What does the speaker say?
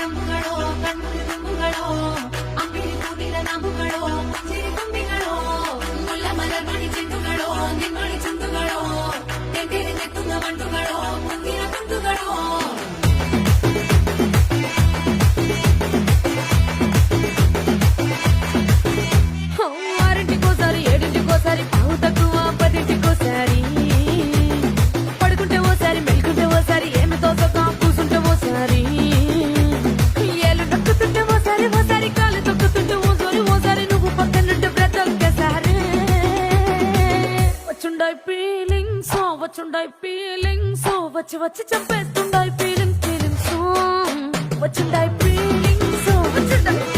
ಕಂಬುಗಳೋ ಕಣ್ಣು ತುಂಬುಗಳೋ ಅಂಬಿಳಿ ಕೂಡಿದ ನಾಮುಗಳೋ ಸಿರಿ ಕೊಂಬಿಗಳೋ ಮುಲ್ಲ ಮಲರ್ಮಣಿ ಚೆಂಡುಗಳೋ ನಿಮ್ಮಣಿ ಚುಂಡುಗಳೋ ತೆಂಡಿರಿ ನೆತ್ತುಂಗ ಮಂಡುಗಳೋ ಮುಂದಿನ ಕುಂಡುಗಳೋ ఆరింటికోసారి ఏడింటికోసారి పావు తక్కువ పదింటికోసారి పడుకుంటే ఓసారి మెలుకుంటే ఓసారి ఏమి తోసక కూసుంటే ఓసారి ఏళ్ళు నొక్కుతుంటే ఓసారి ఓసారి కాలు తొక్కుతుంటే ఓసారి నువ్వు పక్కనుంటే బ్రతొక్కసారి వచ్చుండాయి ఫీలింగ్స్ వచ్చి వచ్చి చంపేస్తుండాయి ఫీలింగ్స్ వచ్చుండాయి ఫీలింగ్స్ వచ్చుండాయి